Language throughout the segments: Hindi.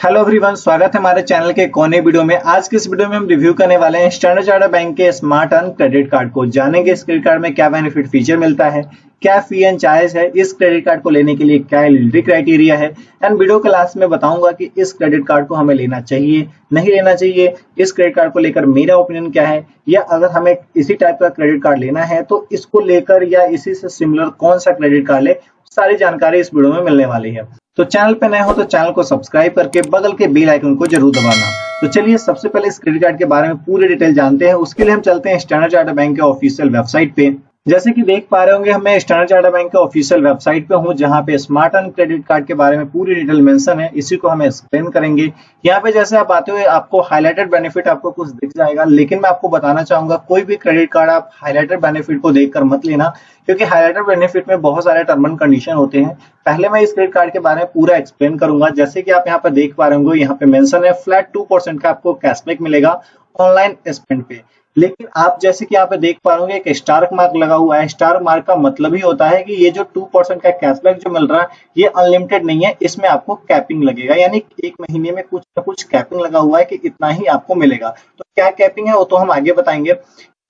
हेलो एवरीवन, स्वागत है हमारे चैनल के कोने वीडियो में। आज के इस वीडियो में हम रिव्यू करने वाले हैं स्टैंडर्ड चार्टर्ड बैंक के स्मार्ट अर्न क्रेडिट कार्ड को। जानेंगे इस क्रेडिट कार्ड में क्या बेनिफिट फीचर मिलता है, क्या फी एंड चार्ज है, इस क्रेडिट कार्ड को लेने के लिए क्या एलिजिबिलिटी क्राइटेरिया है। एंड वीडियो के लास्ट में बताऊंगा कि इस क्रेडिट कार्ड को हमें लेना चाहिए, नहीं लेना चाहिए, इस क्रेडिट कार्ड को लेकर मेरा ओपिनियन क्या है, या अगर हमें इसी टाइप का क्रेडिट कार्ड लेना है तो इसको लेकर या इसी से सिमिलर कौन सा क्रेडिट कार्ड ले, सारी जानकारी इस वीडियो में मिलने वाली है। तो चैनल पे नए हो तो चैनल को सब्सक्राइब करके बगल के बेल आइकन को जरूर दबाना। तो चलिए सबसे पहले इस क्रेडिट कार्ड के बारे में पूरी डिटेल जानते हैं। उसके लिए हम चलते हैं स्टैंडर्ड चार्टर्ड बैंक के ऑफिशियल वेबसाइट पे। जैसे कि देख पा रहे होंगे, मैं स्टैंडर्ड चार्टर्ड बैंक के ऑफिशियल वेबसाइट पे हूँ, जहाँ पे स्मार्ट अर्न क्रेडिट कार्ड के बारे में पूरी डिटेल मेंशन है। इसी को हम एक्सप्लेन करेंगे। यहाँ पे जैसे आप आते हुए आपको हाईलाइटेड बेनिफिट आपको कुछ दिख जाएगा, लेकिन मैं आपको बताना चाहूंगा कोई भी क्रेडिट कार्ड आप हाईलाइटेड बेनिफिट को देखकर मत लेना, क्योंकि हाईलाइटेड बेनिफिट में बहुत सारे टर्म एंड कंडीशन होते हैं। पहले मैं इस क्रेडिट कार्ड के बारे में पूरा एक्सप्लेन करूंगा। जैसे कि आप यहाँ पर देख पा रहे होंगे, यहाँ पे मेंशन है फ्लैट 2% का आपको कैशबैक मिलेगा ऑनलाइन स्पेंड पे। लेकिन आप जैसे कि यहाँ पे देख पा रहे एक स्टार मार्क लगा हुआ है। स्टार मार्क का मतलब ही होता है कि ये जो 2% का कैशबैक जो मिल रहा है ये अनलिमिटेड नहीं है, इसमें आपको कैपिंग लगेगा, यानी एक महीने में कुछ ना कुछ कैपिंग लगा हुआ है कि इतना ही आपको मिलेगा। तो क्या कैपिंग है वो तो हम आगे बताएंगे।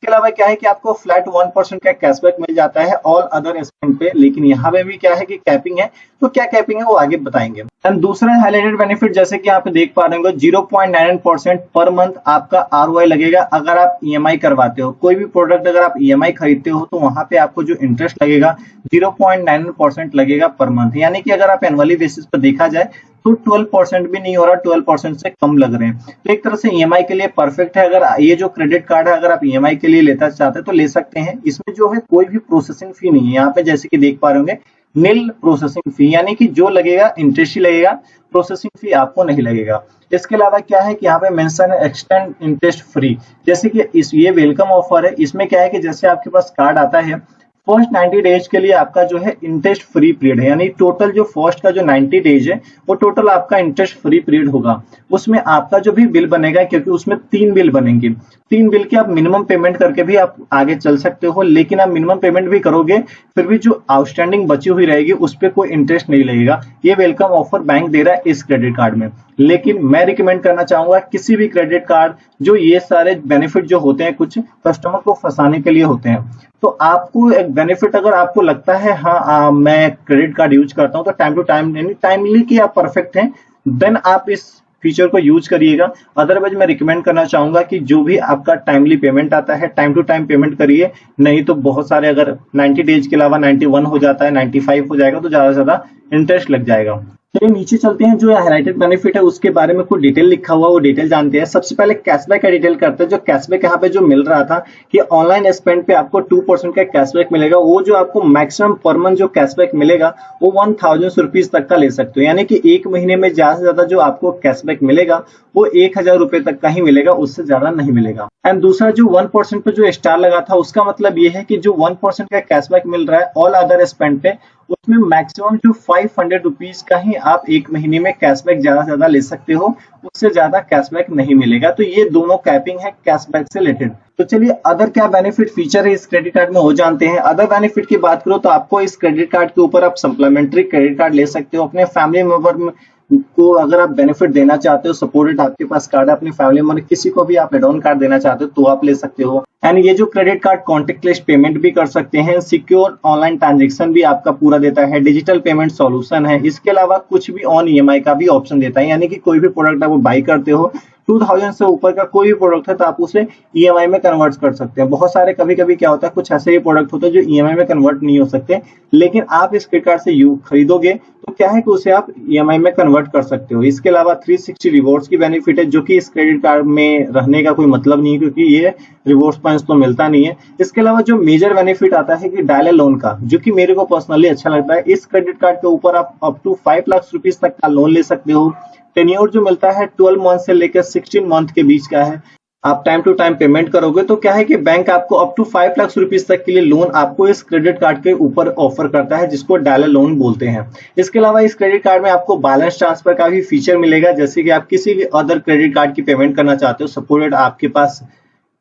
इसके अलावा क्या है कि आपको फ्लैट 1% का कैशबैक मिल जाता है ऑल अदर स्पेंड पे, लेकिन यहाँ पे भी क्या है कि कैपिंग है। तो क्या कैपिंग है वो आगे बताएंगे। एंड दूसरा हाईलाइटेड बेनिफिट, जैसे कि यहाँ पे देख पा रहे हो 0.99% पर मंथ आपका आरओआई लगेगा अगर आप ईएमआई करवाते हो। कोई भी प्रोडक्ट अगर आप ईएमआई खरीदते हो तो वहां पे आपको जो इंटरेस्ट लगेगा 0.99% लगेगा पर मंथ, यानी कि अगर आप एनुअली बेसिस पर देखा जाए तो 12% भी नहीं हो रहा, 12% से कम लग रहे हैं। तो एक तरह से ईएमआई के लिए परफेक्ट है। अगर ये जो क्रेडिट कार्ड है अगर आप ईएमआई के लिए लेना चाहते हैं तो ले सकते हैं। इसमें जो है कोई भी प्रोसेसिंग फी नहीं है। यहाँ पे जैसे कि देख पा रहे होंगे नील प्रोसेसिंग फी, यानी कि जो लगेगा इंटरेस्ट ही लगेगा, प्रोसेसिंग फी आपको नहीं लगेगा। इसके अलावा क्या है कि यहाँ पे मेंशन है एक्सटेंड इंटरेस्ट फ्री। जैसे कि ये वेलकम ऑफर है। इसमें क्या है कि जैसे आपके पास कार्ड आता है फर्स्ट 90 डेज के लिए आपका जो है इंटरेस्ट फ्री पीरियड है, यानी टोटल जो फर्स्ट का जो 90 डेज है वो टोटल आपका इंटरेस्ट फ्री पीरियड होगा। उसमें आपका जो भी बिल बनेगा, क्योंकि उसमें 3 बिल बनेंगे, 3 बिल की आप मिनिमम पेमेंट करके भी आप आगे चल सकते हो, लेकिन आप मिनिमम पेमेंट भी करोगे फिर भी जो आउटस्टैंडिंग बची हुई रहेगी उस पर कोई इंटरेस्ट नहीं लगेगा। ये वेलकम ऑफर बैंक दे रहा है इस क्रेडिट कार्ड में। लेकिन मैं रिकमेंड करना चाहूंगा किसी भी क्रेडिट कार्ड जो ये सारे बेनिफिट जो होते हैं कुछ कस्टमर को फंसाने के लिए होते हैं, तो आपको एक बेनिफिट अगर आपको लगता है हाँ मैं क्रेडिट कार्ड यूज करता हूँ तो टाइम टू टाइम यानी टाइमली कि आप परफेक्ट हैं, देन आप इस फीचर को यूज करिएगा। अदरवाइज मैं रिकमेंड करना चाहूंगा कि जो भी आपका टाइमली पेमेंट आता है टाइम टू टाइम पेमेंट करिए, नहीं तो बहुत सारे अगर 90 डेज के अलावा 91 हो जाता है, 95 हो जाएगा तो ज्यादा से ज्यादा इंटरेस्ट लग जाएगा। चलिए नीचे चलते हैं, जो हाईलाइटेड बेनिफिट है उसके बारे में कुछ डिटेल लिखा हुआ वो डिटेल जानते हैं। सबसे पहले कैशबैक का डिटेल करते हैं। जो कैशबैक यहाँ पे जो मिल रहा था कि ऑनलाइन स्पेंड पे आपको 2% का कैशबैक मिलेगा, वो जो आपको मैक्सिमम पर मंथ जो कैशबैक मिलेगा वो 1000 रुपीज तक का ले सकते हो, यानी कि एक महीने में ज्यादा से ज्यादा जो आपको कैशबैक मिलेगा वो 1000 रुपए तक का ही मिलेगा, उससे ज्यादा नहीं मिलेगा। एंड दूसरा जो 1% पे जो स्टार लगा था उसका मतलब ये है कि जो 1% का कैशबैक मिल रहा है ऑल अदर स्पेंड पे, उसमें मैक्सिमम जो 500 रुपीज का ही आप एक महीने में कैशबैक ज्यादा से ज्यादा ले सकते हो, उससे ज्यादा कैशबैक नहीं मिलेगा। तो ये दोनों कैपिंग है कैशबैक से रिलेटेड। तो चलिए अदर क्या बेनिफिट फीचर है इस क्रेडिट कार्ड में वो जानते हैं। अदर बेनिफिट की बात करो तो आपको इस क्रेडिट कार्ड के ऊपर आप सप्लीमेंट्री क्रेडिट कार्ड ले सकते हो। अपने फैमिली मेंबर को अगर आप बेनिफिट देना चाहते हो, सपोर्टेड आपके पास कार्ड है, अपनी फैमिली मेंबर किसी को भी आप एड ऑन कार्ड देना चाहते हो तो आप ले सकते हो। एंड ये जो क्रेडिट कार्ड कॉन्टेक्टलेस पेमेंट भी कर सकते हैं, सिक्योर ऑनलाइन ट्रांजेक्शन भी आपका पूरा देता है, डिजिटल पेमेंट सॉल्यूशन है। इसके अलावा कुछ भी ऑन ईएमआई का भी ऑप्शन देता है, यानी कि कोई भी प्रोडक्ट आप बाई करते हो 2000 से ऊपर का कोई भी प्रोडक्ट है तो आप उसे ईएमआई में कन्वर्ट कर सकते हैं। बहुत सारे कभी कभी क्या होता है कुछ ऐसे ही प्रोडक्ट होते हैं जो ईएमआई में कन्वर्ट नहीं हो सकते, लेकिन आप इस क्रेडिट कार्ड से खरीदोगे तो क्या है कि उसे आप ईएमआई में कन्वर्ट कर सकते हो। इसके अलावा 360 रिवॉर्ड्स की बेनिफिट है, जो कि इस क्रेडिट कार्ड में रहने का कोई मतलब नहीं है, क्योंकि ये रिवॉर्ड्स पॉइंट्स तो मिलता नहीं है। इसके अलावा जो मेजर बेनिफिट आता है कि डायलर लोन का, जो कि मेरे को पर्सनली अच्छा लगता है। इस क्रेडिट कार्ड के ऊपर आप अप टू 5 लाख रुपीज तक का लोन ले सकते हो। टेन्योर जो मिलता है 12 मंथ से लेकर 16 मंथ के बीच का है। आप टाइम टू टाइम पेमेंट करोगे तो क्या है कि बैंक आपको अप टू 5 लाख रुपीज तक के लिए लोन आपको इस क्रेडिट कार्ड के ऊपर ऑफर करता है, जिसको डायलर लोन बोलते हैं। इसके अलावा इस क्रेडिट कार्ड में आपको बैलेंस ट्रांसफर का भी फीचर मिलेगा, जैसे कि आप किसी भी अदर क्रेडिट कार्ड की पेमेंट करना चाहते हो, सपोर्टेड आपके पास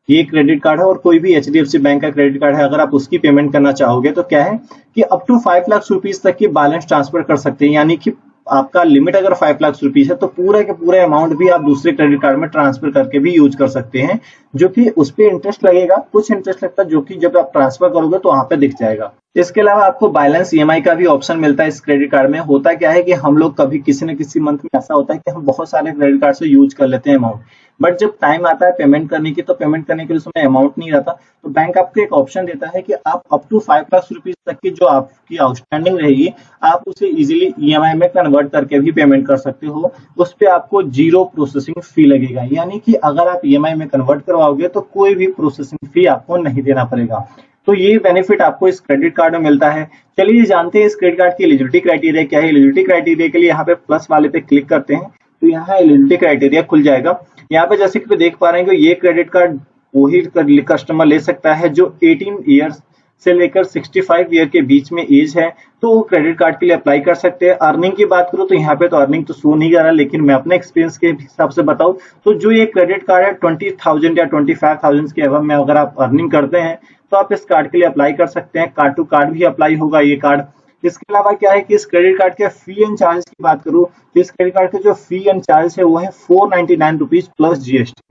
ये क्रेडिट कार्ड है और कोई भी एचडीएफसी बैंक का क्रेडिट कार्ड है, अगर आप उसकी पेमेंट करना चाहोगे तो क्या है कि अप टू 5 लाख रुपीज तक की बैलेंस ट्रांसफर कर सकते हैं, यानी कि आपका लिमिट अगर 5 लाख रुपीज है तो पूरा के पूरा अमाउंट भी आप दूसरे क्रेडिट कार्ड में ट्रांसफर करके भी यूज कर सकते हैं, जो कि उस पर इंटरेस्ट लगेगा, कुछ इंटरेस्ट लगता है जो कि जब आप ट्रांसफर करोगे तो वहां पे दिख जाएगा। इसके अलावा आपको बैलेंस ईएमआई का भी ऑप्शन मिलता है इस क्रेडिट कार्ड में। होता क्या है कि हम लोग कभी किसी न किसी मंथ में ऐसा होता है कि हम बहुत सारे क्रेडिट कार्ड से यूज कर लेते हैं अमाउंट, बट जब टाइम आता है पेमेंट करने की तो पेमेंट करने के लिए उसमें अमाउंट नहीं रहता, तो बैंक आपको एक ऑप्शन देता है कि आप अप टू 5 लाख रुपीज तक की जो आपकी आउटस्टैंडिंग रहेगी आप उसे इजीली ईएमआई में कन्वर्ट करके भी पेमेंट कर सकते हो। उस पर आपको 0 प्रोसेसिंग फी लगेगा, यानी कि अगर आप ईएमआई में कन्वर्ट करवाओगे तो कोई भी प्रोसेसिंग फी आपको नहीं देना पड़ेगा। तो ये बेनिफिट आपको इस क्रेडिट कार्ड में मिलता है। चलिए जानते हैं इस क्रेडिट कार्ड की एलिजिबिलिटी क्राइटेरिया क्या है। एलिजिबिलिटी क्राइटेरिया के लिए यहाँ पे प्लस वाले पे क्लिक करते हैं तो यहाँ एलिजिबिलिटी क्राइटेरिया खुल जाएगा। यहाँ पे जैसे कि देख पा रहे हैं कि ये क्रेडिट कार्ड वही कस्टमर ले सकता है जो 18 ईयर्स से लेकर 65 ईयर के बीच में एज है, तो वो क्रेडिट कार्ड के लिए अप्लाई कर सकते हैं। अर्निंग की बात करूं तो यहाँ पे तो अर्निंग तो शो नहीं कर रहा, लेकिन मैं अपने एक्सपीरियंस के हिसाब से बताऊं तो जो ये क्रेडिट कार्ड है 20,000 या 25,000 के अबव में अगर आप अर्निंग करते हैं तो आप इस कार्ड के लिए अप्लाई कर सकते हैं। कार्ड टू कार्ड भी अप्लाई होगा ये कार्ड। इसके अलावा क्या है कि इस क्रेडिट कार्ड के फी एंड चार्ज की बात करूं तो इस क्रेडिट कार्ड के जो फी एंड चार्ज है वो है 499 रुपीज प्लस जीएसटी।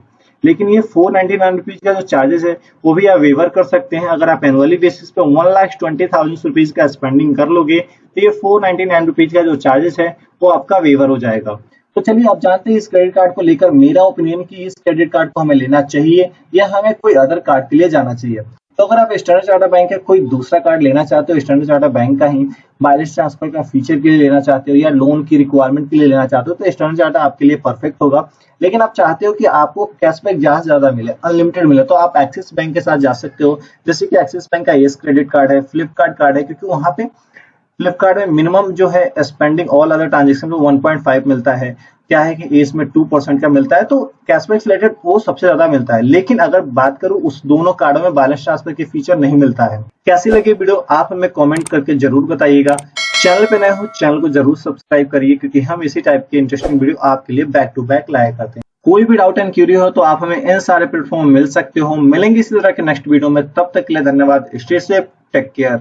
लेकिन ये 499 रुपीज का जो चार्जेस है वो भी आप वेवर कर सकते हैं। अगर आप एनुअली बेसिस पे 1,20,000 रुपीज का स्पेंडिंग कर लोगे तो ये 499 रुपीज का जो चार्जेस है वो आपका वेवर हो जाएगा। तो चलिए आप जानते हैं इस क्रेडिट कार्ड को लेकर मेरा ओपिनियन कि इस क्रेडिट कार्ड को हमें लेना चाहिए या हमें कोई अदर कार्ड के लिए जाना चाहिए। तो अगर आप स्टैंडर्ड चार्टर्ड बैंक का कोई दूसरा कार्ड लेना चाहते हो, स्टैंडर्ड चार्टर्ड बैंक का ही बैलेंस ट्रांसफर का फीचर के लिए लेना चाहते हो या लोन की रिक्वायरमेंट के लिए लेना चाहते हो तो स्टैंडर्ड चार्टर्ड आपके लिए परफेक्ट होगा। लेकिन आप चाहते हो कि आपको कैशबैक ज्यादा मिले, अनलिमिटेड मिले, तो आप एक्सिस बैंक के साथ जा सकते हो। जैसे कि एक्सिस बैंक का येस क्रेडिट कार्ड है, फ्लिपकार्ट कार्ड है, क्योंकि वहां पे फ्लिपकार्ट में मिनिमम जो है स्पेंडिंग ऑल अदर ट्रांजेक्शन में 1.5 मिलता है। क्या है कि एस में 2% का मिलता है, तो कैशबैक रिलेटेड वो सबसे ज्यादा मिलता है। लेकिन अगर बात करूं उस दोनों कार्डों में बैलेंस ट्रांसफर के फीचर नहीं मिलता है। कैसी लगी वीडियो आप हमें कमेंट करके जरूर बताइएगा। चैनल पे नए हो चैनल को जरूर सब्सक्राइब करिए, क्योंकि हम इसी टाइप के इंटरेस्टिंग वीडियो आपके लिए बैक टू बैक लाया करते हैं। कोई भी डाउट एंड क्यूरी हो तो आप हमें इन सारे प्लेटफॉर्म मिल सकते हो। मिलेंगे इसी तरह के नेक्स्ट वीडियो में, तब तक के लिए धन्यवाद। Stay safe, take care.